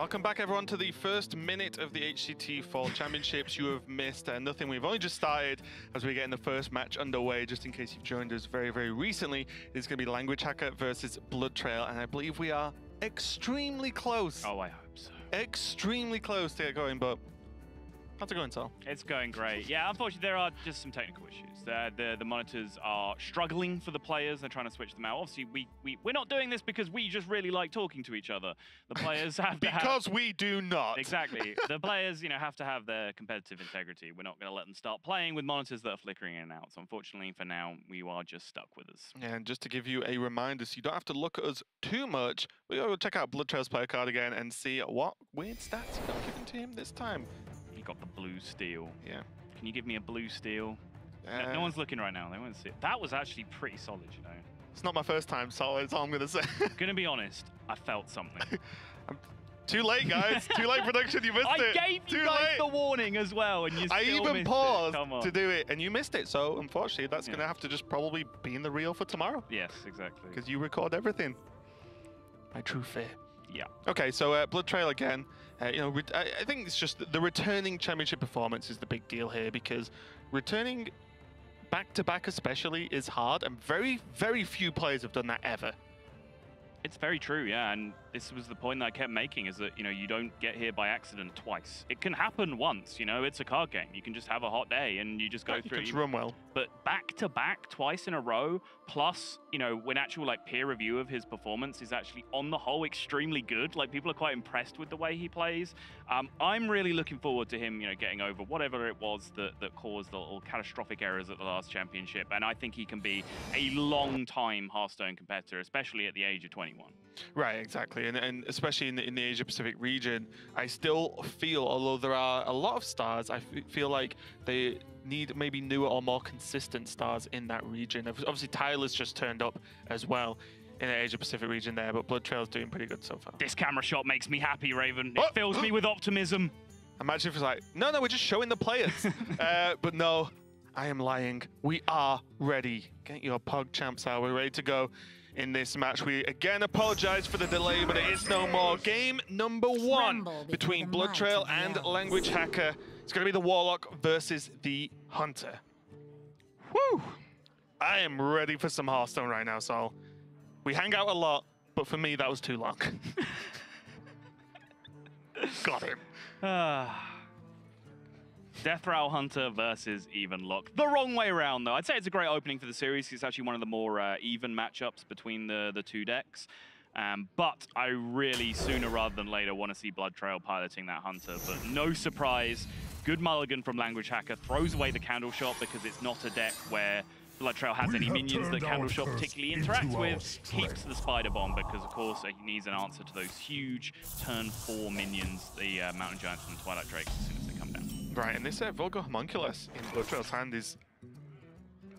Welcome back, everyone, to the first minute of the HCT Fall Championships. You have missed nothing. We've only just started as we're getting the first match underway. Just in case you've joined us very, very recently, it's going to be languagehacker versus BloodTrail, and I believe we are extremely close. Oh, I hope so. Extremely close to get going, but how's it going, Sal? It's going great. Yeah, unfortunately, there are just some technical issues. The monitors are struggling for the players. They're trying to switch them out. Obviously, we're not doing this because we just really like talking to each other. The players have to because we do not. Exactly. The players, have to have their competitive integrity. We're not going to let them start playing with monitors that are flickering in and out. So unfortunately, for now, we are just stuck with us. And just to give you a reminder, so you don't have to look at us too much, we gotta go check out BloodTrail's player card again and see what weird stats he got given to him this time. He got the blue steel. Yeah. Can you give me a blue steel? No one's looking right now. They won't see it. That was actually pretty solid, It's not my first time solid, that's all I'm going to say. Gonna be honest, I felt something. Too late, guys. Too late, production. You missed it. I gave you guys the warning as well, and you still missed it. I even paused to do it, and you missed it. So, unfortunately, that's going to have to just probably be in the reel for tomorrow. Yes, exactly. Because you record everything. My true fear. Yeah. Okay, so BloodTrail again. I think it's just the returning championship performance is the big deal here, because returning back-to-back especially is hard, and very, very few players have done that ever. It's very true, yeah, and this was the point that I kept making, is that, you don't get here by accident twice. It can happen once, it's a card game. You can just have a hot day and you just go through it. You can run well. But back-to-back, twice in a row, plus, when actual peer review of his performance is actually, on the whole, extremely good. People are quite impressed with the way he plays. I'm really looking forward to him, getting over whatever it was that caused all catastrophic errors at the last championship. And I think he can be a long-time Hearthstone competitor, especially at the age of 21. Right, exactly, and especially in the Asia Pacific region, I still feel, although there are a lot of stars, I feel like they need maybe newer or more consistent stars in that region. Obviously, Tyler's just turned up as well in the Asia Pacific region there, but BloodTrail's doing pretty good so far. This camera shot makes me happy, Raven. It fills me with optimism. Imagine if it's like, no, we're just showing the players. But no, I am lying. We are ready. Get your Pog champs out. We're ready to go. In this match, we again apologize for the delay, but it is no more. Game number one between BloodTrail and languagehacker. It's going to be the Warlock versus the Hunter. Woo! I am ready for some Hearthstone right now, Sol. We hang out a lot, but for me, that was too long. Got him. Death Rattle Hunter versus Even Lock. The wrong way around, though. I'd say it's a great opening for the series. It's actually one of the more even matchups between the two decks. But I really, sooner rather than later, want to see BloodTrail piloting that Hunter. But no surprise, good mulligan from languagehacker. Throws away the Candle Shot because it's not a deck where BloodTrail has any minions that Candle Shot particularly interacts with. Keeps the Spider Bomb because, of course, he needs an answer to those huge turn 4 minions, the Mountain Giants and Twilight Drakes, as soon as they come down. Right, and this Vulgar Homunculus in BloodTrail's hand is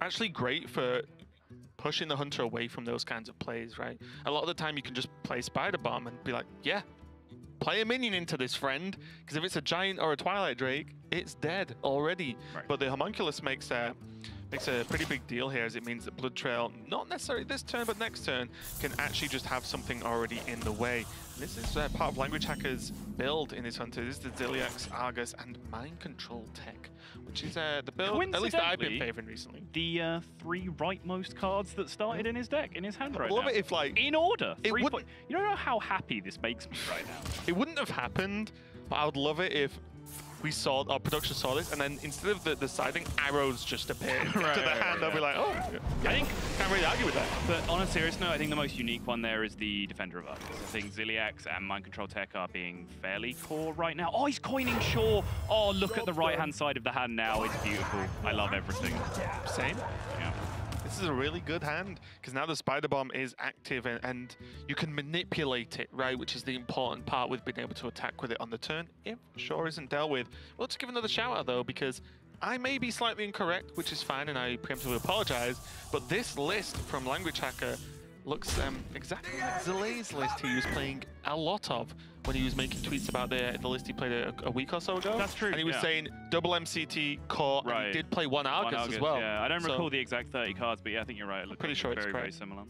actually great for pushing the Hunter away from those kinds of plays, right? A lot of the time you can just play Spider Bomb and be like, yeah, play a minion into this, friend, because if it's a Giant or a Twilight Drake, it's dead already. Right. But the Homunculus makes a pretty big deal here, as it means that BloodTrail, not necessarily this turn, but next turn, can actually just have something already in the way. And this is part of languagehacker's build in this Hunter. This is the Ziliax, Argus, and Mind Control tech, which is the build, at least that I've been favoring recently. The 3 rightmost cards that started in his deck, in his hand right now. I love it if, like... In order. You don't know how happy this makes me right now. It wouldn't have happened, but I would love it if we saw, our production saw this, and then instead of the siding, arrows just appeared to the hand. I'll be like, oh, yeah. I think can't really argue with that. But on a serious note, I think the most unique one there is the Defender of Argus. I think Ziliax and Mind Control Tech are being fairly core right now. Oh, he's coining Shore. Oh, look at the right-hand side of the hand now. It's beautiful. I love everything. Same. Yeah. This is a really good hand, because now the Spider Bomb is active and you can manipulate it, right? Which is the important part with being able to attack with it on the turn. If Shore isn't dealt with. Well, let's give another shout out though, because I may be slightly incorrect, which is fine, and I preemptively apologize, but this list from languagehacker looks exactly like Zilay's list he was playing a lot of when he was making tweets about the list he played a week or so ago. That's true. And he was saying double MCT, core, and he did play one Argus as well. Yeah, I don't recall the exact 30 cards, but yeah, I think you're right. It looked pretty sure it's very similar.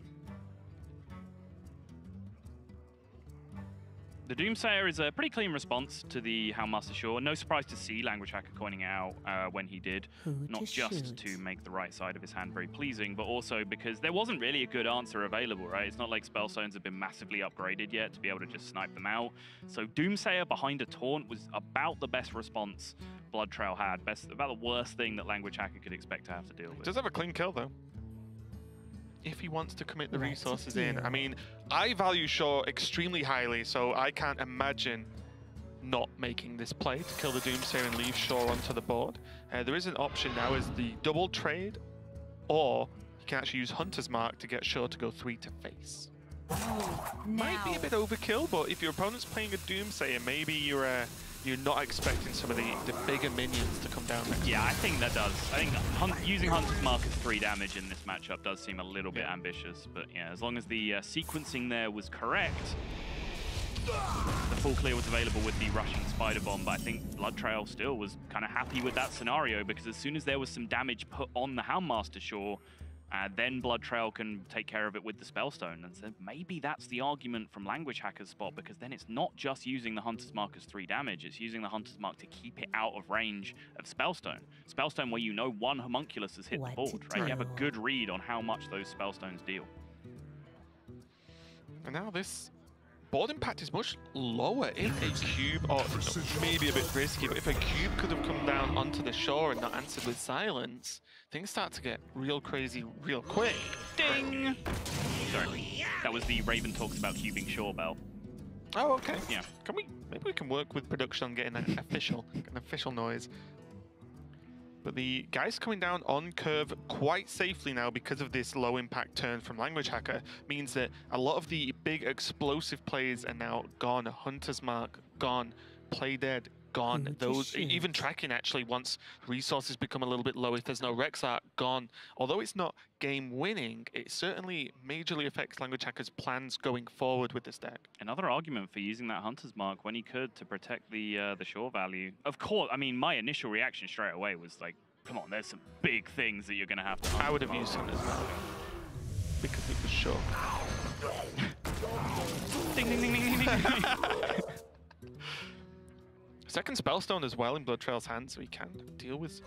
The Doomsayer is a pretty clean response to the Houndmaster Shore. No surprise to see languagehacker coining out when he did. Not just to make the right side of his hand very pleasing, but also because there wasn't really a good answer available, right? It's not like Spellstones have been massively upgraded yet to be able to just snipe them out. So Doomsayer behind a taunt was about the best response BloodTrail had. About the worst thing that languagehacker could expect to have to deal with. Does have a clean kill, though. If he wants to commit the resources in. I mean, I value Shore extremely highly, so I can't imagine not making this play to kill the Doomsayer and leave Shore onto the board. There is an option now as the double trade, or you can actually use Hunter's Mark to get Shore to go 3 to face. Might be a bit overkill, but if your opponent's playing a Doomsayer, maybe you're not expecting some of the bigger minions to come down next. Yeah, I think that does. I think using Hunter's Mark as 3 damage in this matchup does seem a little bit ambitious, but yeah, as long as the sequencing there was correct, the full clear was available with the rushing Spider Bomb, but I think BloodTrail still was kind of happy with that scenario because as soon as there was some damage put on the Houndmaster Shore, then BloodTrail can take care of it with the Spellstone. And so maybe that's the argument from languagehacker's spot, because then it's not just using the Hunter's Mark as 3 damage, it's using the Hunter's Mark to keep it out of range of Spellstone. Spellstone where you know one Homunculus has hit the board, right? You have a good read on how much those Spellstones deal. And now this board impact is much lower. If a cube, or maybe a bit risky, but if a cube could have come down onto the shore and not answered with silence, things start to get real crazy real quick. Ding! Sorry, that was the Raven Talks About Cubing Shore bell. Oh, okay. Yeah. Maybe we can work with production on getting an official noise. But the guys coming down on curve quite safely now because of this low impact turn from languagehacker means that a lot of the big explosive plays are now gone. Hunter's Mark gone, Play Dead gone. Those even tracking actually once resources become a little bit low, if there's no Rex Art, gone. Although it's not game winning, it certainly majorly affects languagehacker's plans going forward with this deck. Another argument for using that Hunter's Mark when he could to protect the shore value. Of course, I mean, my initial reaction straight away was like, come on, there's some big things that you're going to have to. I would have used Hunter's Mark because it was short. Ding, ding, ding, ding, ding, ding. Second Spellstone as well in BloodTrail's hands, so he can deal with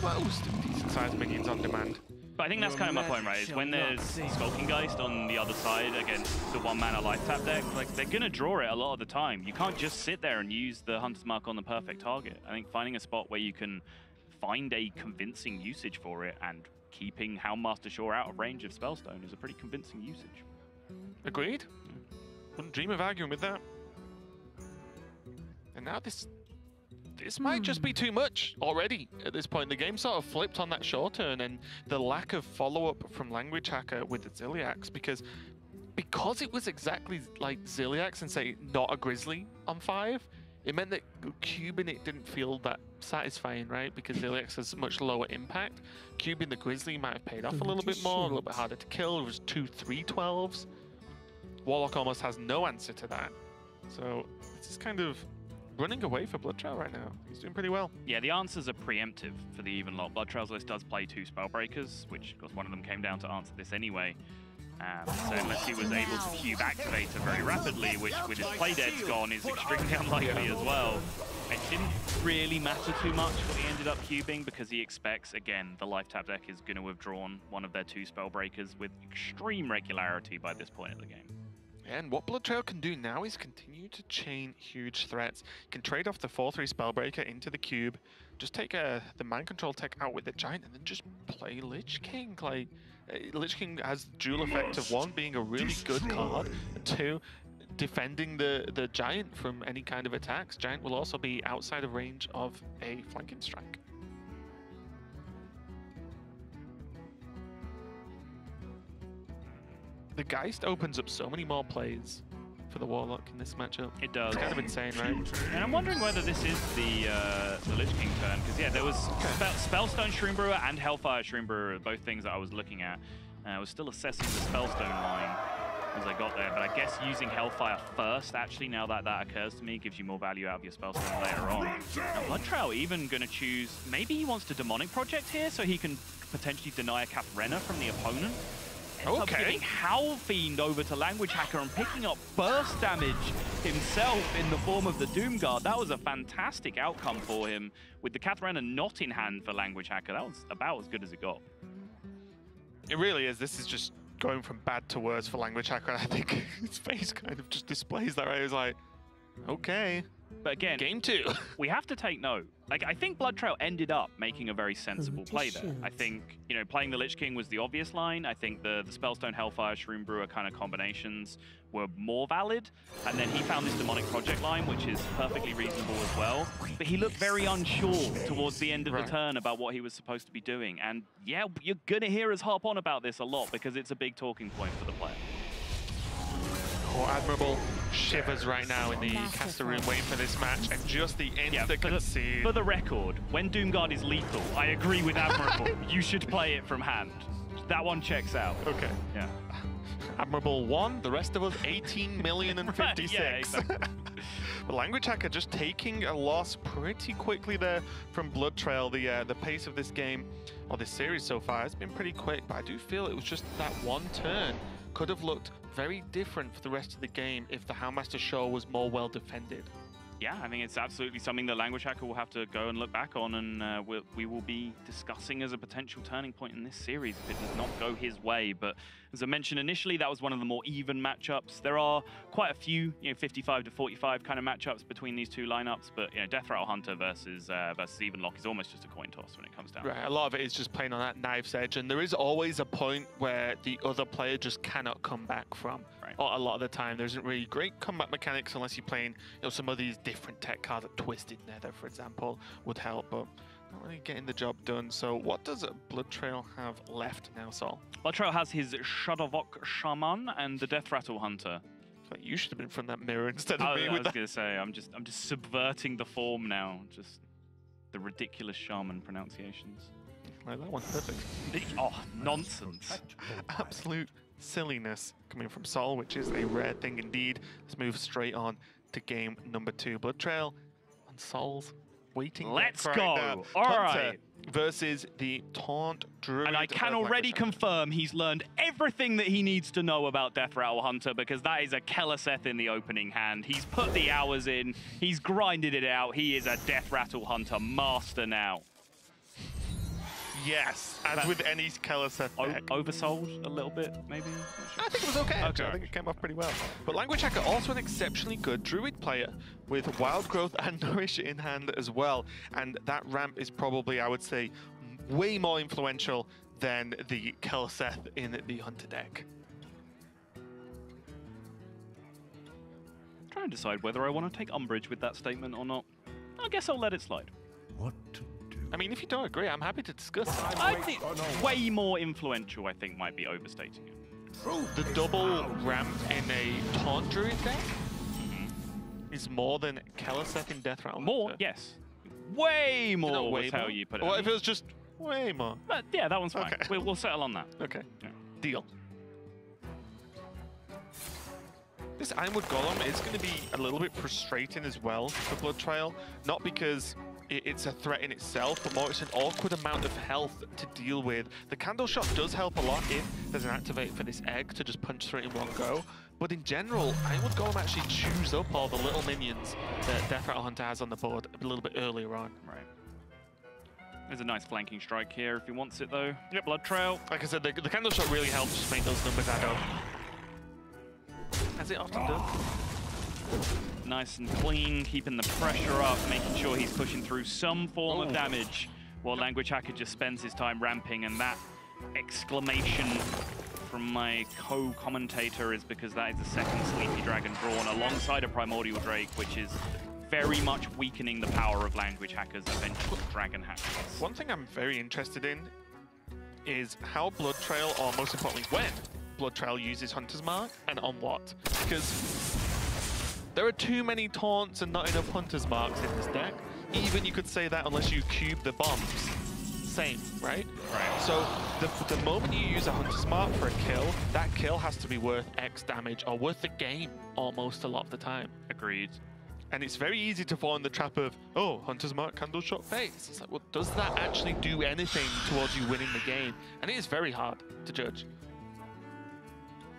most decent-sized minions on demand. But I think that's kind of my point, right? Is when there's Skulking Geist on the other side against the 1-mana life tap deck, like they're gonna draw it a lot of the time. You can't just sit there and use the Hunter's Mark on the perfect target. I think finding a spot where you can find a convincing usage for it and keeping Houndmaster Shore out of range of Spellstone is a pretty convincing usage. Agreed. Wouldn't dream of arguing with that. And now this might just be too much already at this point. The game sort of flipped on that short turn and the lack of follow-up from languagehacker with the Ziliax, because it was exactly like Ziliax and say not a Grizzly on 5, it meant that cubing it didn't feel that satisfying, right? Because Ziliax has much lower impact. Cubing the Grizzly might have paid off a little bit more, a little bit harder to kill. It was 2 3/12s. Warlock almost has no answer to that. So this is kind of running away for BloodTrail right now. He's doing pretty well. Yeah, the answers are preemptive for the even lot. BloodTrail's list does play 2 Spellbreakers, which of course one of them came down to answer this anyway. So unless he was able to cube Activator very rapidly, which with his Playdead's gone is extremely unlikely as well. It didn't really matter too much what he ended up cubing because he expects, again, the life tap deck is going to have drawn one of their 2 Spellbreakers with extreme regularity by this point of the game. And what BloodTrail can do now is continue to chain huge threats. You can trade off the 4/3 Spellbreaker into the cube, just take the Mind Control tech out with the Giant, and then just play Lich King. Like, Lich King has dual effect of 1, being a really good card, and 2, defending the Giant from any kind of attacks. Giant will also be outside of range of a flanking strike. The Geist opens up so many more plays for the Warlock in this matchup. It does. It's kind of insane, right? And I'm wondering whether this is the Lich King turn, because yeah, there was Spellstone Shroom-Brewer and Hellfire Shroom-Brewer, both things that I was looking at. I was still assessing the Spellstone line as I got there, but I guess using Hellfire first, actually, now that that occurs to me, gives you more value out of your Spellstone later on. Now, BloodTrail even going to choose, maybe he wants to Demonic Project here, so he can potentially deny a Catharena from the opponent. ends up giving Howl Fiend over to Language Hacker and picking up burst damage himself in the form of the Doom Guard. That was a fantastic outcome for him with the Catharana not in hand for Language Hacker. That was about as good as it got. It really is. This is just going from bad to worse for Language Hacker. I think his face kind of just displays that, right? It was like, okay. But again, game 2. We have to take note. Like, I think BloodTrail ended up making a very sensible play there. I think, you know, playing the Lich King was the obvious line. I think the Spellstone, Hellfire, Shroom Brewer kind of combinations were more valid. And then he found this Demonic Project line, which is perfectly reasonable as well. But he looked very unsure towards the end of the turn about what he was supposed to be doing. And yeah, you're going to hear us harp on about this a lot because it's a big talking point for the player. Admirable shivers right now in the caster room waiting for this match, and just the insta concede. For the record, when Doomguard is lethal, I agree with Admirable. You should play it from hand. That one checks out. Okay. Yeah. Admirable 1, the rest of us 18,056,000. Yeah, exactly. But Language Hacker just taking a loss pretty quickly there from BloodTrail. The pace of this game, or this series so far, has been pretty quick, but I do feel it was just that one turn could have looked very different for the rest of the game if the Houndmaster Show was more well defended. Yeah, I think it's absolutely something that Language Hacker will have to go and look back on, and we will be discussing as a potential turning point in this series if it does not go his way. But as I mentioned initially, that was one of the more even matchups. There are quite a few, 55 to 45 kind of matchups between these two lineups, but Death Rattle Hunter versus Even Lock is almost just a coin toss when it comes down. Right, a lot of it is just playing on that knife's edge, and there is always a point where the other player just cannot come back from. Right. Or a lot of the time, there isn't really great comeback mechanics unless you're playing, some of these different tech cards, like Twisted Nether, for example, would help, but not really getting the job done. So what does BloodTrail have left now, Sol? BloodTrail has his Shadowvok Shaman and the Death Rattle Hunter. Like, you should have been from that mirror instead of me. I was gonna say, I'm just subverting the form now. Just the ridiculous shaman pronunciations. Like that one, perfect. Oh, nonsense! Absolute silliness coming from Sol, which is a rare thing indeed. Let's move straight on to game number 2. BloodTrail on Sol's waiting. Let's go! All right. Versus the Taunt Druid. And I can already confirm he's learned everything that he needs to know about Death Rattle Hunter, because that is a Keleseth in the opening hand. He's put the hours in, he's grinded it out. He is a Death Rattle Hunter master now. Yes, as with any Keleseth deck. Oversold a little bit, maybe? I think it was okay, actually. I think it came off pretty well. But Language Hacker, also an exceptionally good Druid player with Wild Growth and Nourish in hand as well. And that ramp is probably, I would say, way more influential than the Keleseth in the Hunter deck. I'm trying to decide whether I want to take umbrage with that statement or not. I guess I'll let it slide. What to do? I mean, if you don't agree, I'm happy to discuss. I think way more influential, I think, might be overstating it. The double ramp in a Taunt Druid deck is more than Keleseth in Death Rattle. More, yes. Way more was how you put it. Well, if it was just way more. But yeah, that one's fine. Okay. We'll settle on that. Okay. Yeah. Deal. This Ironwood Golem is going to be a little bit frustrating as well for BloodTrail. Not because it's a threat in itself, but more it's an awkward amount of health to deal with. The Candle Shot does help a lot if there's an activate for this egg to just punch through it in one go. But in general, Ironwood Golem actually chews up all the little minions that Death Rattle Hunter has on the board a little bit earlier on. Right. There's a nice flanking strike here if he wants it, though. Yep, BloodTrail. Like I said, the Candle Shot really helps just make those numbers add up. As it often does. Nice and clean, keeping the pressure up, making sure he's pushing through some form of damage, while Language Hacker just spends his time ramping, and that exclamation from my co-commentator is because that is the second Sleepy Dragon drawn alongside a Primordial Drake, which is very much weakening the power of Language Hacker's eventual Dragon Hackers. One thing I'm very interested in is how BloodTrail, or most importantly, when BloodTrail uses Hunter's Mark, and on what. Because there are too many taunts and not enough Hunter's Marks in this deck. Even you could say that unless you cube the bombs. Same, right? Right. So the moment you use a Hunter's Mark for a kill, that kill has to be worth X damage, or worth the game almost a lot of the time. Agreed. And it's very easy to fall in the trap of, oh, Hunter's Mark, Candle Shot, face. It's like, well, does that actually do anything towards you winning the game? And it is very hard to judge.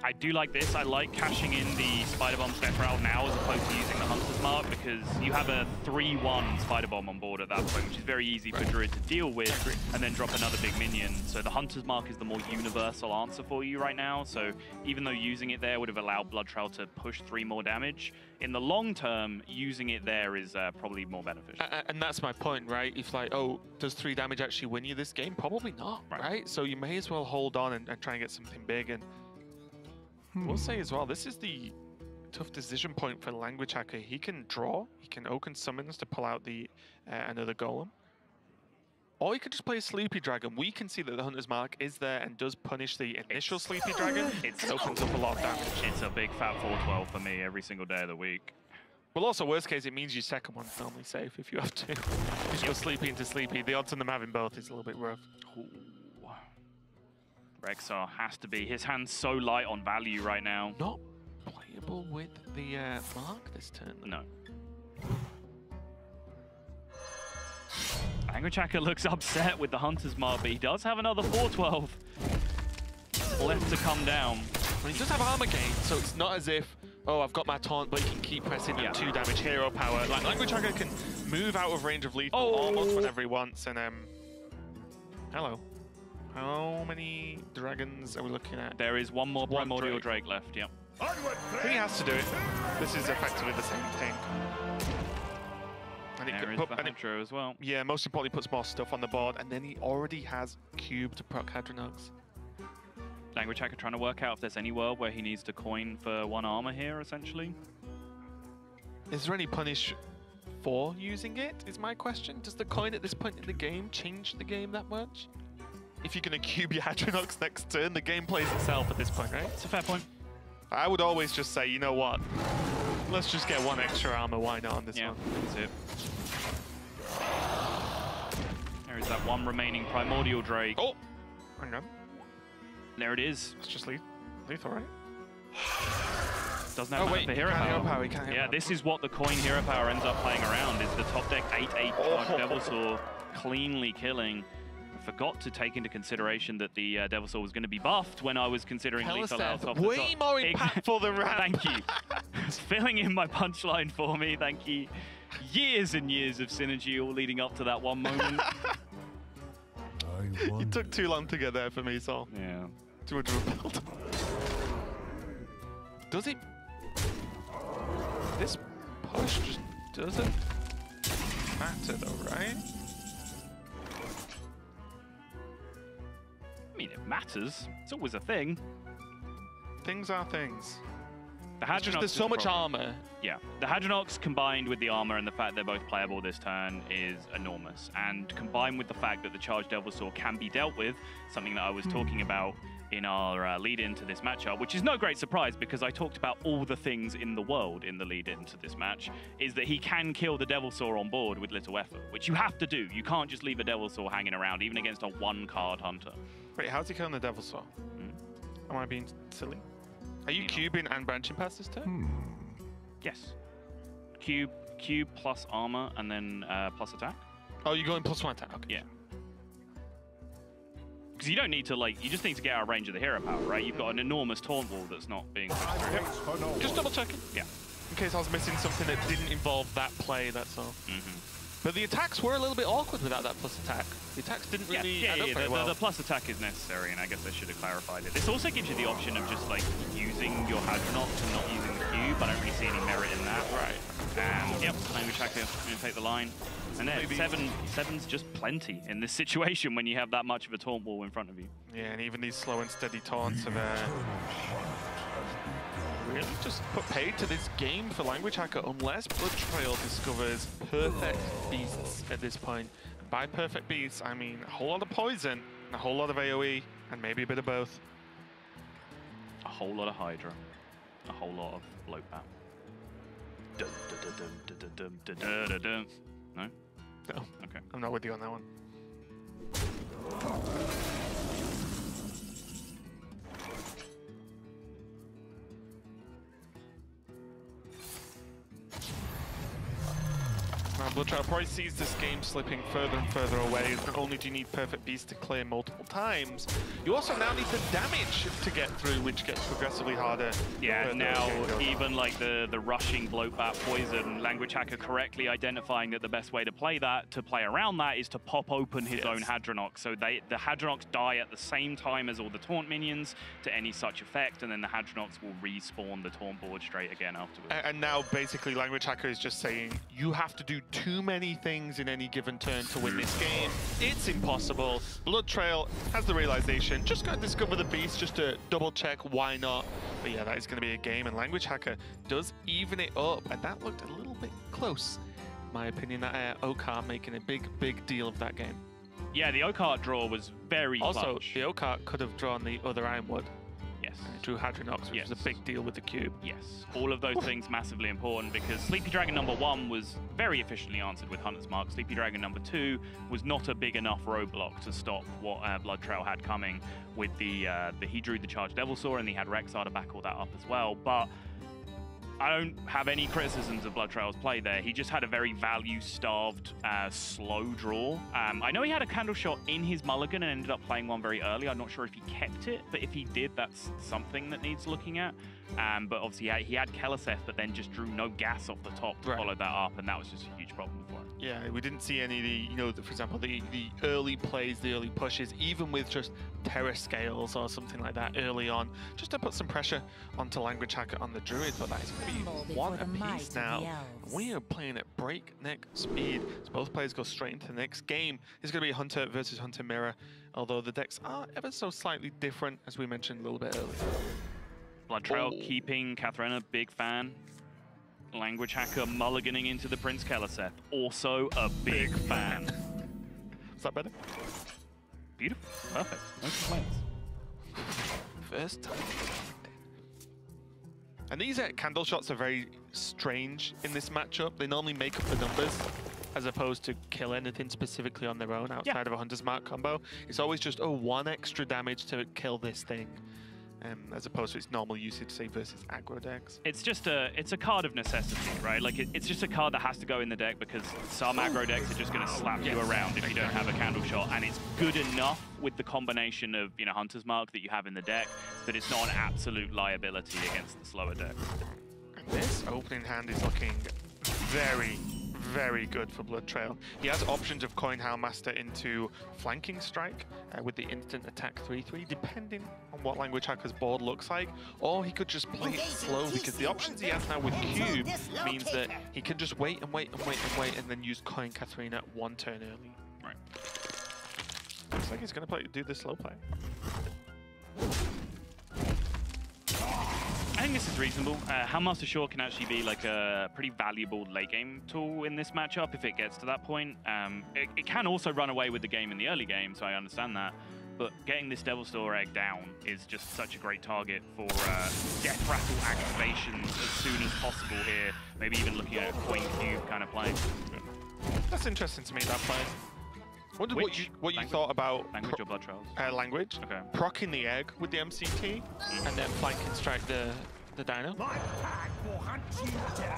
I do like this. I like cashing in the Spider Bomb's Death Rattle now as opposed to using the Hunter's Mark, because you have a 3-1 Spider Bomb on board at that point, which is very easy for Druid to deal with, and then drop another big minion. So the Hunter's Mark is the more universal answer for you right now. So even though using it there would have allowed BloodTrail to push 3 more damage, in the long term, using it there is probably more beneficial. And that's my point, right? If like, oh, does 3 damage actually win you this game? Probably not, right? So you may as well hold on and try and get something big. And we'll say as well, this is the tough decision point for Language Hacker. He can draw, he can open summons to pull out the another golem, or he could just play a Sleepy Dragon. We can see that the Hunter's Mark is there and does punish the initial Sleepy Dragon. It opens up a lot of damage. It's a big fat 4-12 for me every single day of the week. Well, also, worst case, it means your second one's normally safe if you have to. Just go Sleepy into Sleepy. The odds on them having both is a little bit rough. Ooh. Rexar has to be. His hand's so light on value right now. Not playable with the Mark this turn. No. Language Hacker looks upset with the Hunter's Mark, but he does have another 4-12 left to come down. Well, he does have armor gain, so it's not as if, oh, I've got my taunt, but he can keep pressing at 2 damage hero power. Like, Language Hacker can move out of range of lethal almost whenever he wants, and hello. How many dragons are we looking at? There is one more Primordial Drake left, yep. He has to do it. This is effectively the same thing. And there is Hydro as well. Yeah, most importantly, puts more stuff on the board, and then he already has Cube to proc Hadronox. Language Hacker trying to work out if there's any world where he needs to coin for 1 armor here, essentially. Is there any punish for using it, is my question. Does the coin at this point in the game change the game that much? If you're going to cube your Hadronox next turn, the game plays itself at this point, right? It's a fair point. I would always just say, you know what? Let's just get 1 extra armor. Why not on this one? That's it. There is that 1 remaining Primordial Drake. Oh! Hang on. There it is. It's just lethal, right? Doesn't have the hero power. Yeah, this is what the coin hero power ends up playing around, is the top deck 8/8 charge Devilsaur cleanly killing. Forgot to take into consideration that the Devilsaur was going to be buffed when I was considering lethal out off the top. Way more impactful than Ram. Thank you. It's filling in my punchline for me. Thank you. Years and years of synergy all leading up to that one moment. You took too long to get there for me, Sol. Yeah. 200 repelled. Does it? This push just doesn't matter though, right? I mean, it matters. It's always a thing. Things are things. There's so much armor. Yeah, the Hadronox combined with the armor and the fact they're both playable this turn is enormous. And combined with the fact that the Charged Devilsaur can be dealt with, something that I was talking about in our lead-in to this matchup, which is no great surprise because I talked about all the things in the world in the lead-in to this match, is that he can kill the Devilsaur on board with little effort, which you have to do. You can't just leave a Devilsaur hanging around, even against a 1-card hunter. Wait, how's he killing the Devilsaur? Am I being silly? Are you cubing and branching past this turn? Yes. Cube plus armor and then plus attack. Oh, you're going +1 attack? Okay. Yeah. Because you don't need to, you just need to get out of range of the hero power, right? You've got an enormous taunt wall that's not being pushed through. Just double checking. Yeah. In case I was missing something that didn't involve that play, that's all. But the attacks were a little bit awkward without that plus attack. The attacks didn't really add up very well. The plus attack is necessary, and I guess I should have clarified it. This also gives you the option of just, using your Hadronox and not using the cube. I don't really see any merit in that. Right. Yep, Language Hacker going to take the line. And then seven's just plenty in this situation when you have that much of a taunt wall in front of you. Yeah, and even these slow and steady taunts have really just put paid to this game for Language Hacker, unless BloodTrail discovers perfect beasts at this point. And by perfect beasts, I mean a whole lot of poison, and a whole lot of AoE, and maybe a bit of both. A whole lot of Hydra. A whole lot of Bloatbat. No? No. Okay. I'm not with you on that one. BloodTrail probably sees this game slipping further and further away. Not only do you need Perfect Beast to clear multiple times, you also now need the damage to get through, which gets progressively harder. Yeah, now even like the rushing Bloatbat Poison, languagehacker correctly identifying that the best way to play around that is to pop open his own Hadronox. So the Hadronox die at the same time as all the taunt minions to any such effect, and then the Hadronox will respawn the taunt board straight again afterwards. And now basically languagehacker is just saying, you have to do too many things in any given turn to win this game. It's impossible. BloodTrail has the realization, just gotta discover the beast just to double check why not. But yeah, that is gonna be a game, and languagehacker does even it up, and that looked a little bit close. In my opinion, that Okar making a big deal of that game. Yeah, the Okar draw was very also, clutch. the Okar could have drawn the other Ironwood. Yes. And it drew Hadronox, which was a big deal with the cube. Yes. All of those things massively important, because Sleepy Dragon #1 was very efficiently answered with Hunter's Mark. Sleepy Dragon #2 was not a big enough roadblock to stop what BloodTrail had coming with he drew the Charged Devil Saw, and he had Rexar to back all that up as well. But I don't have any criticisms of BloodTrail's play there. He just had a very value-starved, slow draw. I know he had a candle shot in his mulligan and ended up playing one very early. I'm not sure if he kept it, but if he did, that's something that needs looking at. But obviously he had Keleseth, but then just drew no gas off the top to follow that up, and that was just a huge problem for him. Yeah, we didn't see any of the, for example, the early plays, the early pushes, even with just Terror Scales or something like that early on, just to put some pressure onto languagehacker on the Druid, but that is going to be one apiece now. We are playing at breakneck speed, so both players go straight into the next game. It's going to be Hunter versus Hunter Mirror, although the decks are ever so slightly different, as we mentioned a little bit earlier. BloodTrail keeping Katharina, big fan. Languagehacker mulliganing into the Prince Keleseth, also a big fan. Is that better? Beautiful, perfect, no complaints. First time. And these candle shots are very strange in this matchup. They normally make up the numbers as opposed to kill anything specifically on their own outside of a Hunter's Mark combo. It's always just, oh, one extra damage to kill this thing. As opposed to its normal usage, say, versus aggro decks. It's just it's a card of necessity, right? Like, it's just a card that has to go in the deck because some aggro decks are just going to slap you around if you don't have a candle shot, and it's good enough with the combination of, Hunter's Mark that you have in the deck that it's not an absolute liability against the slower decks. And this opening hand is looking very good for BloodTrail. He has options of coin Houndmaster into Flanking Strike with the instant attack 3/3, depending on what languagehacker's board looks like, or he could just play it slow, because the options he has now with Cube means that he can just wait and then use coin Katharina 1 turn early. Right. Looks like he's going to do the slow play. I think this is reasonable. Houndmaster Shore can actually be like a pretty valuable late game tool in this matchup if it gets to that point. It can also run away with the game in the early game, so I understand that. But getting this Devil Store Egg down is just such a great target for Death Rattle activations as soon as possible here. Maybe even looking at a coin cube kind of play. That's interesting to me, that play. Wondered what you thought about language or BloodTrails? Language. Okay. Procking the egg with the MCT and then flanking strike the dino.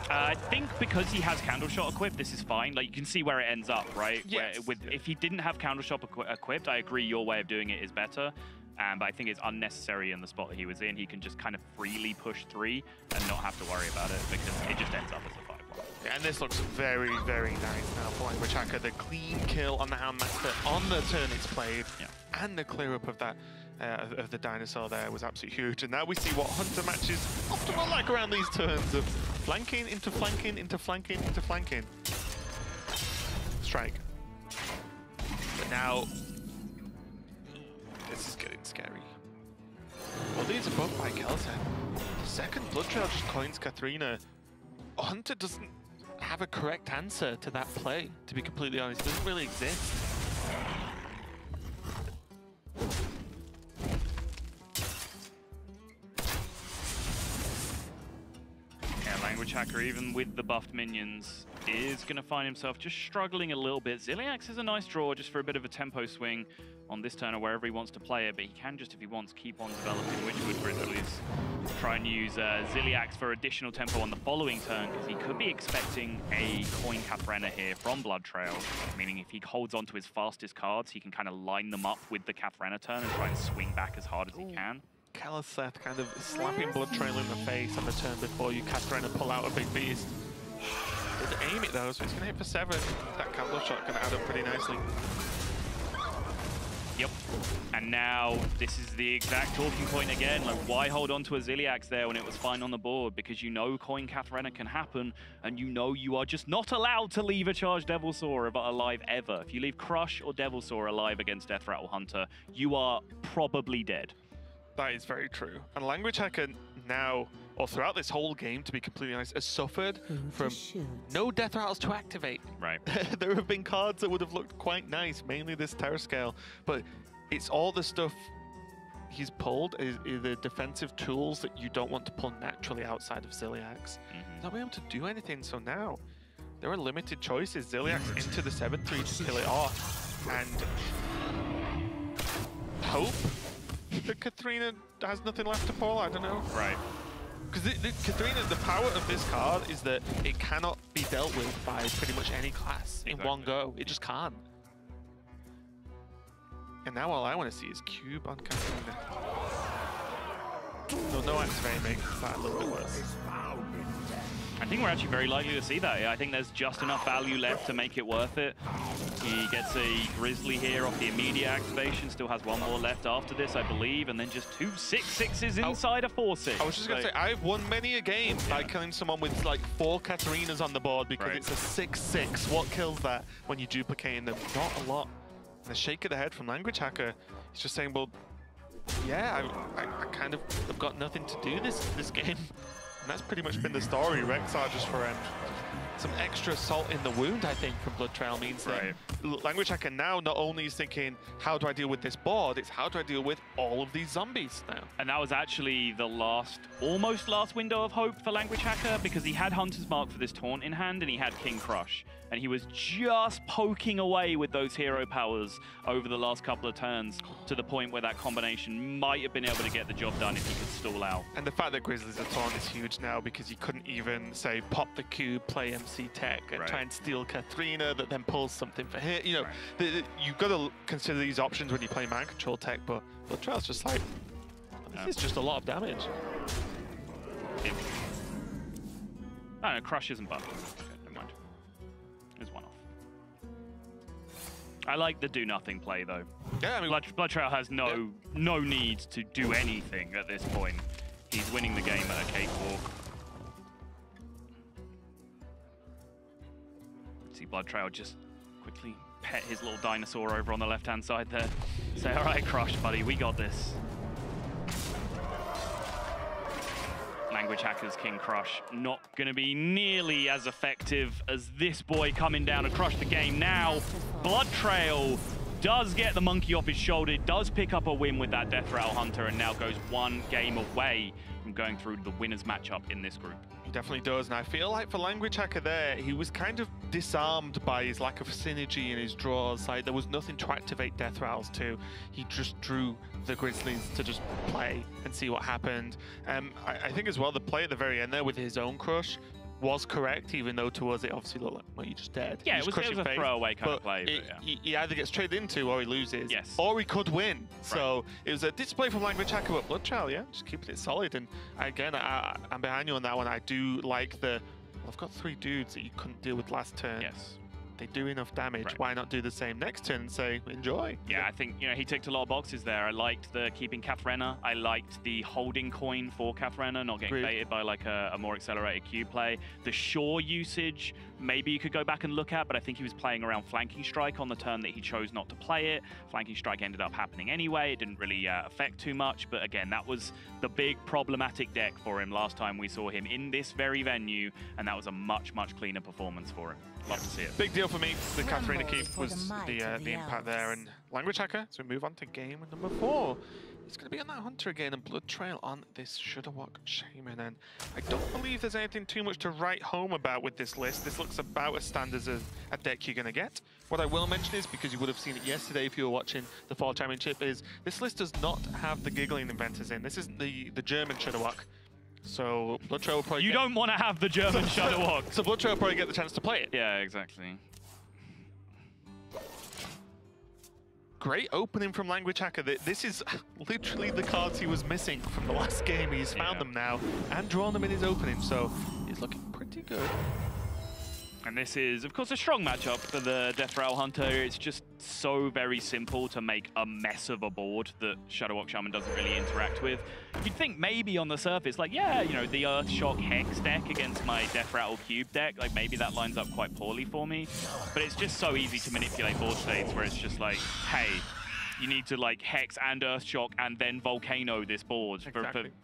I think because he has Candle Shot equipped, this is fine. Like, you can see where it ends up, right? Yes. If he didn't have Candle Shot equipped, I agree your way of doing it is better. But I think it's unnecessary in the spot that he was in. He can just kind of freely push 3 and not have to worry about it because it just ends up as a 5-1. Yeah, and this looks very nice now for languagehacker. The clean kill on the Houndmaster on the turn it's played, and the clear up of that of the dinosaur there was absolutely huge. And now we see what Hunter matches often are like around these turns of flanking into flanking into flanking into flanking. Strike. But now this is getting scary. Well, these are both by Keleseth. The second BloodTrail just coins Katharina. Hunter doesn't have a correct answer to that play, to be completely honest. It doesn't really exist. Yeah, languagehacker, even with the buffed minions, is going to find himself just struggling a little bit. Ziliax is a nice draw just for a bit of a tempo swing on this turn or wherever he wants to play it, but he can just, if he wants, keep on developing Witchwood Grizzlies. Try and use Ziliax for additional tempo on the following turn, because he could be expecting a coin Catharena here from BloodTrail, meaning if he holds on to his fastest cards, he can kind of line them up with the Catharena turn and try and swing back as hard as he can. Kalaseth kind of slapping BloodTrail in the face on the turn before you Catharena pull out a big beast. It's aim it though, so it's going to hit for 7. That candle shot can add up pretty nicely. Yep. And now this is the exact talking point again. Like, why hold on to a Ziliax there when it was fine on the board? Because you know coin Catharena can happen, and you know you are just not allowed to leave a charged Devilsaur alive ever. If you leave Crush or Devilsaur alive against Death Rattle Hunter, you are probably dead. That is very true. And languagehacker now, or throughout this whole game, to be completely honest, has suffered from no death rattles to activate. Right. There have been cards that would have looked quite nice, mainly this Terror Scale, but it's all the stuff he's pulled is the defensive tools that you don't want to pull naturally outside of Ziliax. He's not being able to do anything, so now there are limited choices. Ziliax into the 7-3 to kill it off, and hope that Katharina has nothing left to pull. I don't know. Right. Because Katharina, the power of this card is that it cannot be dealt with by pretty much any class in one go. It just can't. And now all I want to see is Cube on Katharina. No activate makes that a little bit worse. I think we're actually very likely to see that. I think there's just enough value left to make it worth it. He gets a Grizzly here off the immediate activation, still has one more left after this, I believe, and then just 2 6/6s inside a 4/6. I was just going to say, I've won many a game by killing someone with like 4 Katharinas on the board because it's a 6/6. What kills that when you're duplicating them? Not a lot. And a shake of the head from languagehacker. He's just saying, well, yeah, I kind of have got nothing to do this game. And that's pretty much been the story. Rexar just for some extra salt in the wound, I think, from BloodTrail means that languagehacker now not only is thinking, how do I deal with this board, it's how do I deal with all of these zombies now? And that was actually the almost last window of hope for languagehacker, because he had Hunter's Mark for this taunt in hand and he had King Crush. And he was just poking away with those hero powers over the last couple of turns to the point where that combination might have been able to get the job done if he could stall out. And the fact that Grizzlies are torn is huge now, because you couldn't even, say, pop the cube, play MC Tech, and try and steal Katharina that then pulls something for hit. You know, you've got to consider these options when you play Mind Control Tech, but BloodTrail's just like, this is just a lot of damage. Oh, no, Crush isn't buffed. Okay, never mind. There's one off. I like the do-nothing play, though. Yeah, I mean, BloodTrail has no need to do anything at this point. He's winning the game at a cakewalk. See BloodTrail just quickly pet his little dinosaur over on the left-hand side there. Say, all right, Crush, buddy, we got this. Languagehacker's King Crush not going to be nearly as effective as this boy coming down to crush the game now. BloodTrail does get the monkey off his shoulder, does pick up a win with that Death Rattle Hunter, and now goes 1 game away from going through the winners matchup in this group. He definitely does, and I feel like for languagehacker there, he was kind of disarmed by his lack of synergy in his draws. Like, there was nothing to activate Death Rattles to. He just drew the Grizzlies to just play and see what happened. I think as well, the play at the very end there with his own crush was correct, even though to us it obviously looked like, well, you just dead. Yeah, it was a throwaway kind of play. He either gets traded into or he loses, yes, or he could win. So it was a display from languagehacker, but BloodTrail, yeah, just keeping it solid. And again, I'm behind you on that one. I do like the, I've got 3 dudes that you couldn't deal with last turn. Yes. They do enough damage. Why not do the same next turn and say, enjoy? Yeah, I think, he ticked a lot of boxes there. I liked the keeping Katharena. I liked the holding coin for Katharena, not getting baited by like a more accelerated Q play. The Shore usage, maybe you could go back and look at, but I think he was playing around Flanking Strike on the turn that he chose not to play it. Flanking Strike ended up happening anyway. It didn't really affect too much, but again, that was the big problematic deck for him last time we saw him in this very venue, and that was a much, much cleaner performance for him. Love to see it. Big deal for me. The Katharina keep was the impact there. And languagehacker, so we move on to game number 4. He's going to be on that Hunter again, and BloodTrail on this Shudderwock Shaman. And I don't believe there's anything too much to write home about with this list. This looks about as standard as a deck you're going to get. What I will mention is, because you would have seen it yesterday if you were watching the Fall Championship, is this list does not have the Giggling Inventors in. This isn't the German Shudderwock. So BloodTrail will probably don't want to have the German Shudderwock. So BloodTrail will probably get the chance to play it. Yeah, exactly. Great opening from languagehacker. This is literally the cards he was missing from the last game. He's found them now and drawn them in his opening, so he's looking pretty good. And this is, of course, a strong matchup for the DeathRattle Hunter. It's just so very simple to make a mess of a board that Shudderwock Shaman doesn't really interact with. You'd think maybe on the surface, like, yeah, you know, the Earthshock Hex deck against my DeathRattle Cube deck, like, maybe that lines up quite poorly for me. But it's just so easy to manipulate board states where it's just like, hey, you need to, like, Hex and Earthshock and then Volcano this board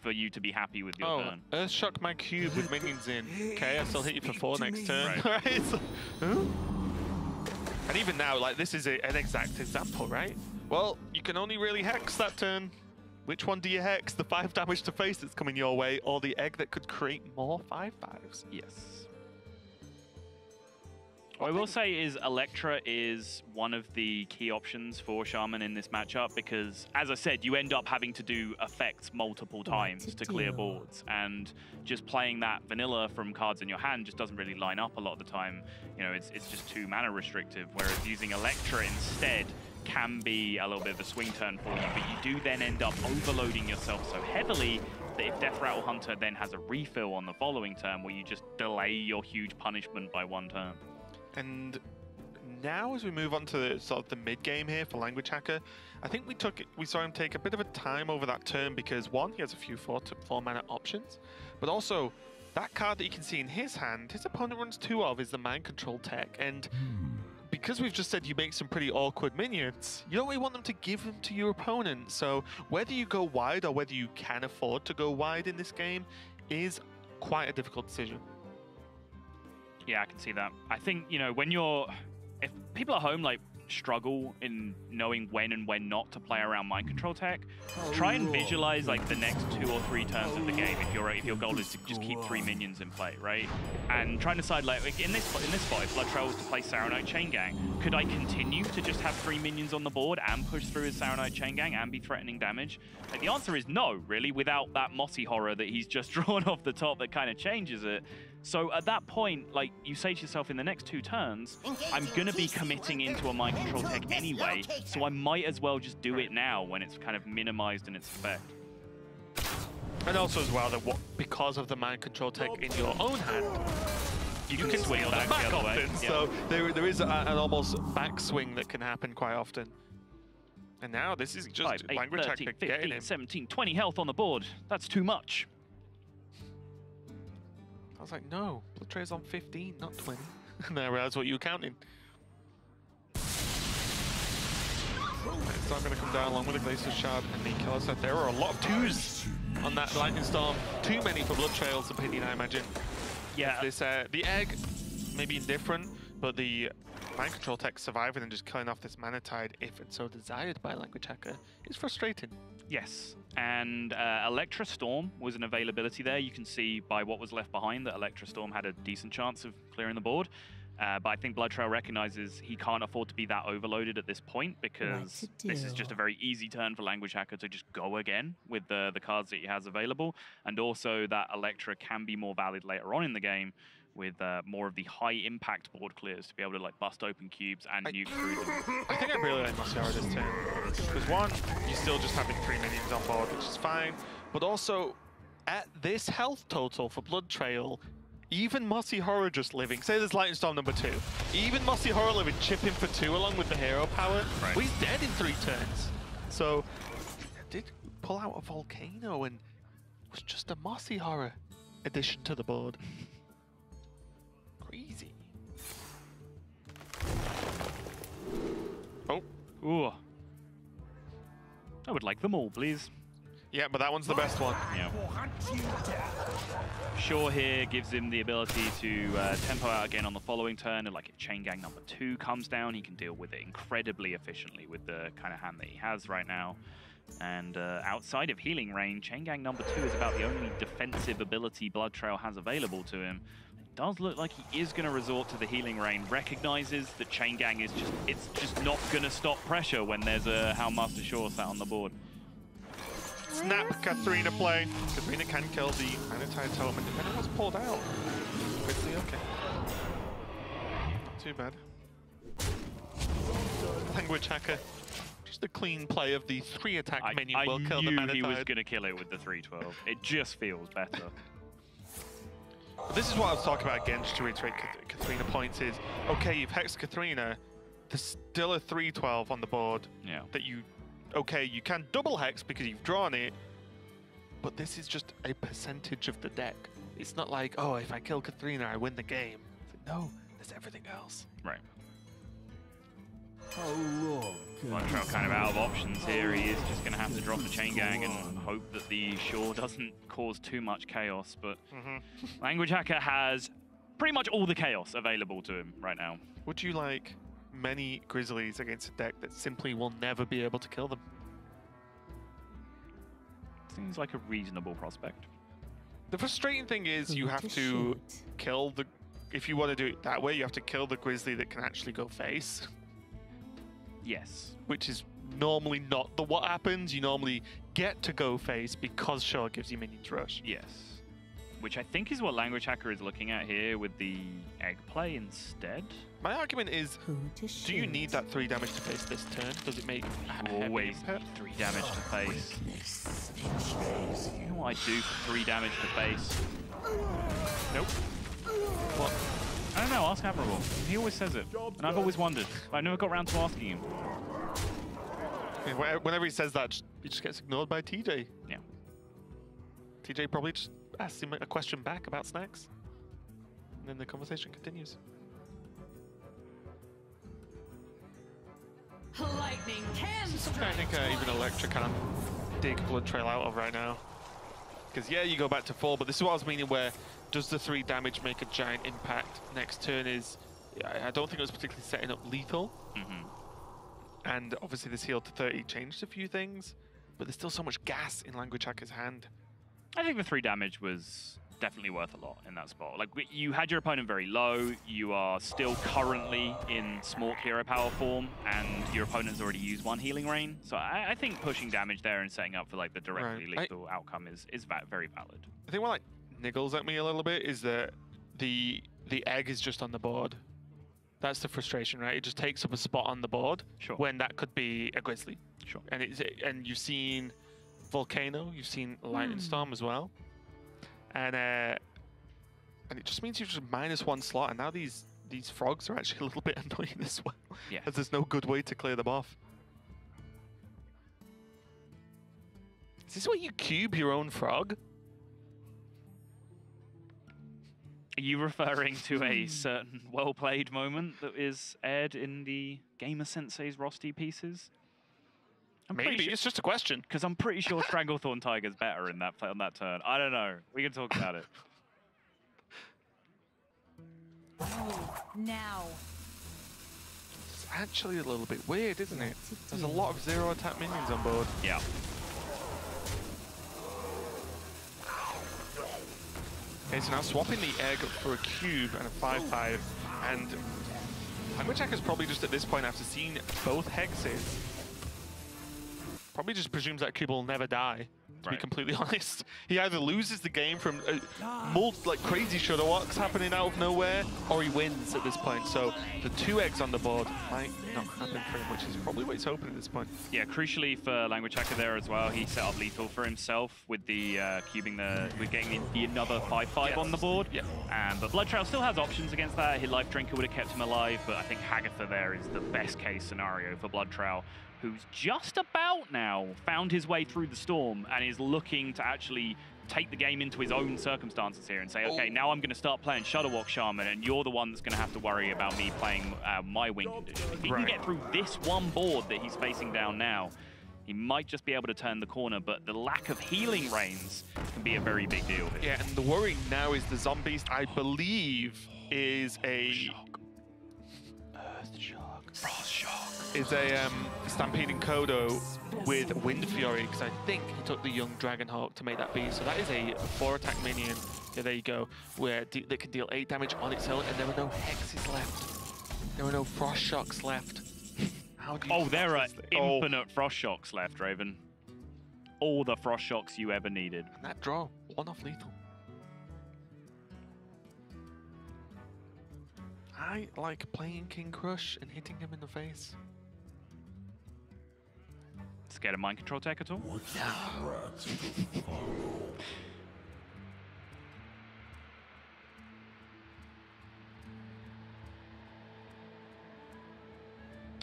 for you to be happy with your turn. Earthshock my cube with minions in. Okay, I still hit you for 4 next turn. Right. Right? So, and even now, like, this is an exact example, right? Well, you can only really Hex that turn. Which one do you Hex? The 5 damage to face that's coming your way, or the egg that could create more 5/5s? Yes. What I will say is Electra is one of the key options for Shaman in this matchup because, as I said, you end up having to do effects multiple times to clear boards, and just playing that vanilla from cards in your hand just doesn't really line up a lot of the time. You know, it's just too mana restrictive, whereas using Electra instead can be a little bit of a swing turn for you, but you do then end up overloading yourself so heavily that if DeathRattle Hunter then has a refill on the following turn where you just delay your huge punishment by 1 turn. And now, as we move on to sort of the mid game here for languagehacker, I think we saw him take a bit of a time over that turn because, one, he has a few 4 mana options, but also that card that you can see in his hand, his opponent runs 2 of, is the Mind Control tech, and because we've just said you make some pretty awkward minions, you don't really want them to give them to your opponent. So whether you go wide or whether you can afford to go wide in this game is quite a difficult decision. Yeah, I can see that. I think, you know, if people at home, like, struggle in knowing when and when not to play around mind control tech, try and visualize, like, the next 2 or 3 turns of the game if your goal is to just keep 3 minions in play, right? And try and decide, like in this spot, if BloodTrail was to play Saronite Chain Gang, could I continue to just have 3 minions on the board and push through his Saronite Chain Gang and be threatening damage? Like, the answer is no, really, without that Mossy Horror that he's just drawn off the top that kind of changes it. So at that point, like, you say to yourself, in the next 2 turns, I'm going to be committing into a mind control tech anyway, so I might as well just do it now when it's kind of minimized in its effect. And also as well, that because of the mind control tech in your own hand, you can swing it back often. Yeah. So there is an almost backswing that can happen quite often. And now this is just 5, 8, language 13, hacker 15, getting him. 17, 20 health on the board. That's too much. I was like, no, BloodTrail's on 15, not 20. And then I realized what you were counting. It's not going to come down along with the Glacier Shard and the Killer Set. There were a lot of 2s on that Lightning Storm. Too many for BloodTrail's opinion, I imagine. Yeah. This, the egg, maybe indifferent, but the mind control tech surviving and just killing off this Mana Tide, if it's so desired by languagehacker, is frustrating. Yes, and Electra Storm was an availability there. You can see by what was left behind that Electra Storm had a decent chance of clearing the board. But I think BloodTrail recognizes he can't afford to be that overloaded at this point because this is just a very easy turn for languagehacker to just go again with the cards that he has available. And also that Electra can be more valid later on in the game with more of the high-impact board clears to be able to, like, bust open cubes and nuke through them. I think I really like Mossy Horror this turn. Because one, you're still just having 3 minions on board, which is fine. But also, at this health total for BloodTrail, even Mossy Horror just living, say there's Lightning Storm number 2, even Mossy Horror living, chipping for 2 along with the hero power, well, he's dead in 3 turns. So, did pull out a Volcano and it was just a Mossy Horror addition to the board. Crazy. Oh. Ooh. I would like them all, please. Yeah, but that one's the best one. Yeah. Shaw here gives him the ability to tempo out again on the following turn, and like if Chain Gang number 2 comes down, he can deal with it incredibly efficiently with the kind of hand that he has right now. And outside of healing range, Chain Gang number 2 is about the only defensive ability BloodTrail has available to him. It does look like he is going to resort to the healing rain, recognizes that Chain Gang is just not going to stop pressure when there's a Houndmaster Shaw sat on the board. Snap Katharina play. Katharina can kill the Anatide Totem, and it was pulled out. Quickly, okay. Not too bad. Language hacker. Just a clean play of the 3-attack minion will kill the Anatide. I knew he was going to kill it with the 312. It just feels better. This is what I was talking about again, just to reiterate Katharina points is, okay, you've hexed Katharina, there's still a 312 on the board that you can double hex because you've drawn it, but this is just a percentage of the deck. It's not like, oh, if I kill Katharina, I win the game. It's like, no, there's everything else. Right. BloodTrail kind of out of options here. He is just going to have to drop the Chain Gang and hope that the Shaw doesn't cause too much chaos. But Language Hacker has pretty much all the chaos available to him right now. Would you like many Grizzlies against a deck that simply will never be able to kill them? Seems like a reasonable prospect. The frustrating thing is you have to kill the... If you want to do it that way, you have to kill the Grizzly that can actually go face. Yes. Which is normally not what happens. You normally get to go face because Shaw gives you minions rush. Yes. Which I think is what Language Hacker is looking at here with the egg play instead. My argument is, do you need that 3 damage to face this turn? Does it make always need 3 damage to face? You know what I do for 3 damage to face? Nope. What? I don't know, ask Admirable. He always says it, and I've always wondered. But I never got around to asking him. Yeah, whenever he says that, he just gets ignored by TJ. Yeah. TJ probably just asks him a question back about snacks, and then the conversation continues. Lightning can Something I think even Electra can't dig BloodTrail out of right now. Because yeah, you go back to 4, but this is what I was meaning where does the 3 damage make a giant impact next turn is, I don't think it was particularly setting up lethal. And obviously this heal to 30 changed a few things, but there's still so much gas in Language Hacker's hand. I think the 3 damage was definitely worth a lot in that spot. Like, you had your opponent very low, you are still currently in Smork hero power form, and your opponent's already used 1 healing rain. So I think pushing damage there and setting up for like the directly lethal outcome is very valid. I think what like niggles at me a little bit is that the egg is just on the board. That's the frustration, right? It just takes up a spot on the board when that could be a Grizzly. Sure. And you've seen Volcano, you've seen Lightning Storm as well. And it just means you're just -1 slot, and now these frogs are actually a little bit annoying as well. Yeah. As there's no good way to clear them off. Is this where you cube your own frog? Are you referring to a certain well-played moment that is aired in the Gamer Sensei's Rusty pieces? Maybe, it's just a question. Because I'm pretty sure Stranglethorn Tiger's better in that play on that turn. I don't know. We can talk about it. Now. It's actually a little bit weird, isn't it? There's a lot of 0-attack minions on board. Yeah. Okay, so now swapping the egg for a cube and a 5/5, and Language Hacker's probably just at this point, after seeing both hexes, probably just presumes that cube will never die, to be completely honest. He either loses the game from like crazy Shadow Walks happening out of nowhere, or he wins at this point. So the 2 eggs on the board might not happen for him, which is probably what he's hoping at this point. Yeah, crucially for Language Hacker there as well, he set up lethal for himself with the cubing with getting the another 5/5 on the board. Yeah. But BloodTrail still has options against that. His Life Drinker would have kept him alive, but I think Hagatha there is the best case scenario for BloodTrail, who's just about now found his way through the storm and is looking to actually take the game into his own circumstances here and say, okay, now I'm going to start playing Shadowwalk Shaman, and you're the one that's going to have to worry about me playing my wing condition. If he can get through this one board that he's facing down now, he might just be able to turn the corner, but the lack of healing rains can be a very big deal here. Yeah, and the worry now is the Zombies, I believe, is a... Earth Shock. Frost Shock. is a Stampeding Kodo with Wind Fury, because I think he took the young Dragonhawk to make that beast. So that is a 4-attack minion. Yeah, there you go. Where that can deal 8 damage on its own, and there are no hexes left. There are no Frost Shocks left. How do you Oh, there are this? infinite Frost Shocks left, Raven. All the Frost Shocks you ever needed. And that draw, 1 off lethal. I like playing King Crush and hitting him in the face. Scared of mind control tech at all?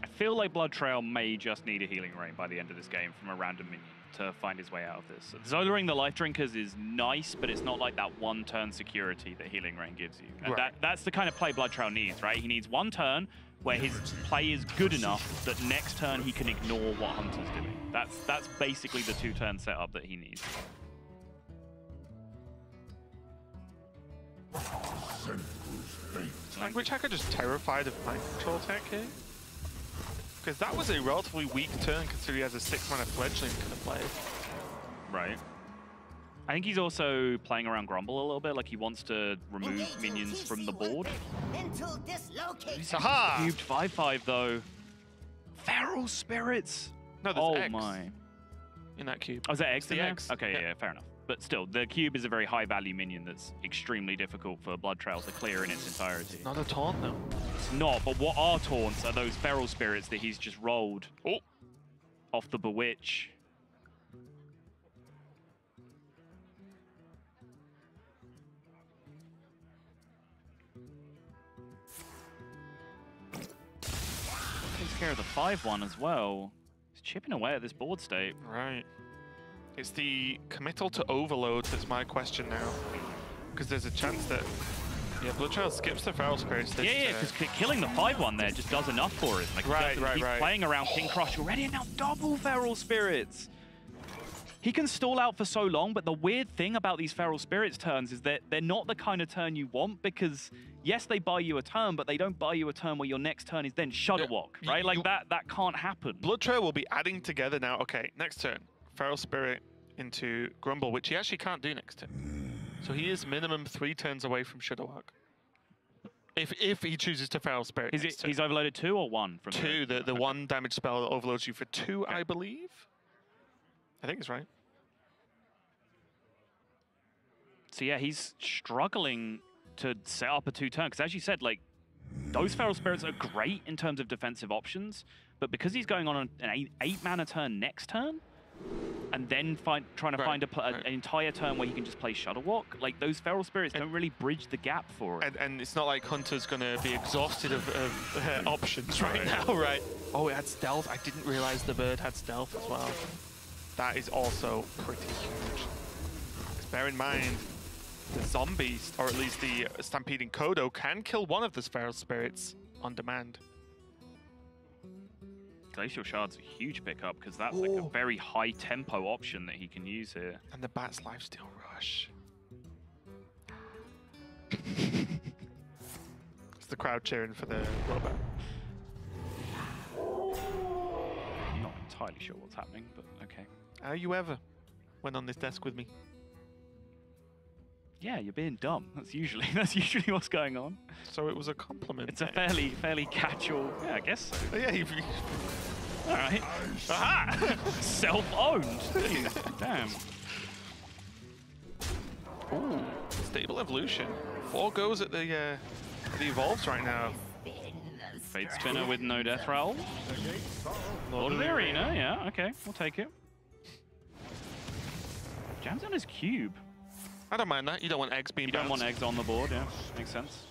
I feel like BloodTrail may just need a healing rain by the end of this game from a random minion to find his way out of this. Zolaring the Life Drinkers is nice, but it's not like that one-turn security that healing rain gives you. And Right. that's the kind of play BloodTrail needs, right? He needs one turn where his play is good enough that next turn he can ignore what Hunter's doing. That's basically the 2-turn setup that he needs. Language Hacker just terrified of mind control tech here? Because that was a relatively weak turn considering he has a 6-mana fledgling to play. Right. I think he's also playing around Grumble a little bit, like he wants to remove minions from the board. Aha! Cubed 5/5 though. Feral Spirits! No, there's Oh X my. in that cube. Oh, is that X in the there? X. Okay, Yeah. yeah, fair enough. But still, the cube is a very high value minion that's extremely difficult for BloodTrail to clear in its entirety. Not a taunt though. It's not, but what are taunts are those Feral Spirits that he's just rolled off the Bewitch. Takes care of the 5/1 as well. He's chipping away at this board state. Right. It's the committal to overload that's my question now. Because there's a chance that BloodTrail skips the Feral Spirits. Yeah, because killing the 5/1 there just does enough for him. Like, he's playing around King Crush already, and now double Feral Spirits. He can stall out for so long, but the weird thing about these Feral Spirits turns is that they're not the kind of turn you want, because yes, they buy you a turn, but they don't buy you a turn where your next turn is then Shudder Walk, right? Like that can't happen. BloodTrail will be adding together now. Okay, next turn, Feral Spirit into Grumble, which he actually can't do next turn. So he is minimum 3 turns away from Shudder Walk. If he chooses to Feral Spirit. He's overloaded 2 or 1 from 2, the 1 damage spell that overloads you for 2, I believe. I think it's right. So yeah, he's struggling to set up a 2-turn, because as you said, like, those Feral Spirits are great in terms of defensive options, but because he's going on an 8-mana turn next turn, and then trying to find an entire turn where he can just play Shudder Walk, like, those Feral Spirits don't really bridge the gap for it. And it's not like Hunter's going to be exhausted of options right now, right? Oh, it had stealth. I didn't realize the bird had stealth as well. That is also pretty huge. Because bear in mind, the zombies, or at least the Stampeding Kodo, can kill one of the Feral Spirits on demand. Glacial Shard's a huge pickup, because that's like a very high tempo option that he can use here. And the Bat's Lifesteal Rush. It's the crowd cheering for the robot. I'm not entirely sure what's happening, but okay. Are you ever? Went on this desk with me. Yeah, you're being dumb. That's usually what's going on. So it was a compliment. It's a fairly casual. Yeah, I guess so. Oh, yeah, All right. Aha! Self-owned. Jeez, damn. Ooh, stable evolution. 4 goes at the evolves right now. Fate Spinner with no death roll. Lord of the Arena, yeah, okay, we'll take it. Jams on his cube. I don't mind that. You don't want eggs being bounced. You don't want eggs on the board, yeah, makes sense.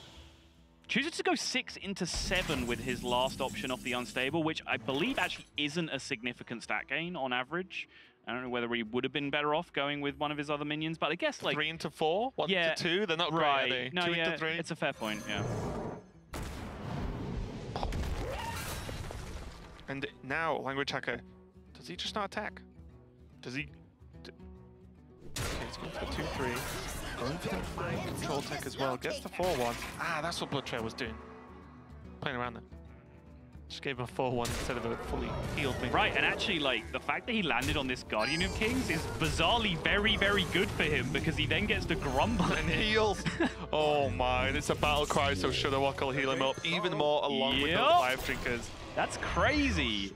Chooses to go 6 into 7 with his last option off the Unstable, which I believe actually isn't a significant stat gain on average. I don't know whether he would have been better off going with one of his other minions, but I guess like 3 into 4, 1 into 2. They're not great, are they? No, 2 yeah, into 3. it's a fair point, yeah. And now, Language Hacker, does he just not attack? Does he? Okay, he's going for the 2-3. Going for the mind control tech as well. Gets the 4-1. Ah, that's what BloodTrail was doing. Playing around there. Just gave him a 4-1 instead of a fully healed me. Right, and actually, like, the fact that he landed on this Guardian of Kings is bizarrely very, very good for him because he then gets to grumble. And heals. Oh my, it's a battle cry, so Shudderwock will heal him up even more along with those life drinkers. That's crazy.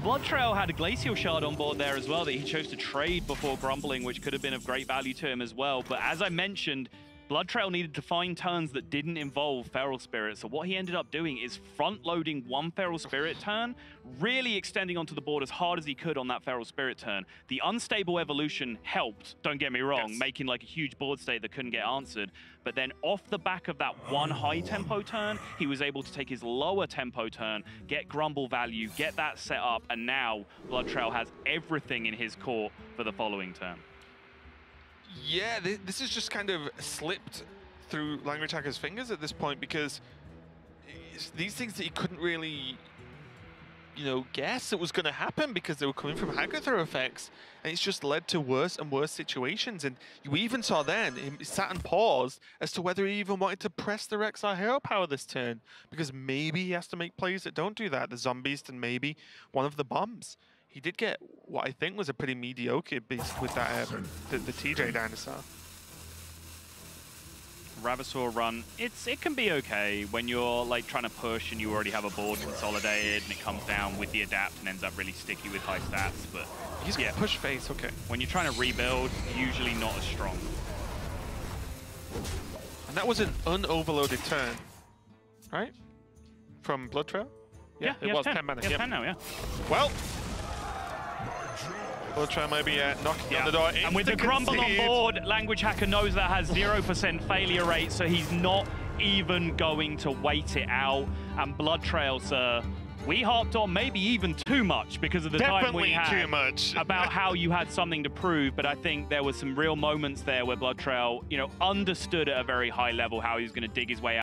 BloodTrail had a Glacial Shard on board there as well that he chose to trade before grumbling, which could have been of great value to him as well. But as I mentioned, BloodTrail needed to find turns that didn't involve Feral Spirit. So what he ended up doing is front-loading one Feral Spirit turn, really extending onto the board as hard as he could on that Feral Spirit turn. The unstable evolution helped, don't get me wrong, making like a huge board state that couldn't get answered. But then off the back of that one high-tempo turn, he was able to take his lower tempo turn, get grumble value, get that set up, and now BloodTrail has everything in his court for the following turn. Yeah, this is just kind of slipped through Language Hacker's fingers at this point because these things that he couldn't really, you know, guess it was going to happen because they were coming from Hacker throw effects, and it's just led to worse and worse situations. And you even saw then him sat and paused as to whether he even wanted to press the Rexar Hero Power this turn because maybe he has to make plays that don't do that, the Zombies and maybe one of the bombs. He did get what I think was a pretty mediocre beast with that the TJ Dinosaur. Ravasaur run, it can be okay when you're like trying to push and you already have a board consolidated and it comes down with the adapt and ends up really sticky with high stats. But he's got push face, okay. When you're trying to rebuild, usually not as strong. And that was an unoverloaded turn, right? From BloodTrail? Yeah, it was 10 mana. He has 10 now, yeah. Well, BloodTrail maybe knocking on the door. And with the grumble on board, Language Hacker knows that has 0% failure rate, so he's not even going to wait it out. And BloodTrail, sir, we harped on maybe even too much because of the time we had too much about how you had something to prove, but I think there were some real moments there where BloodTrail, you know, understood at a very high level how he was going to dig his way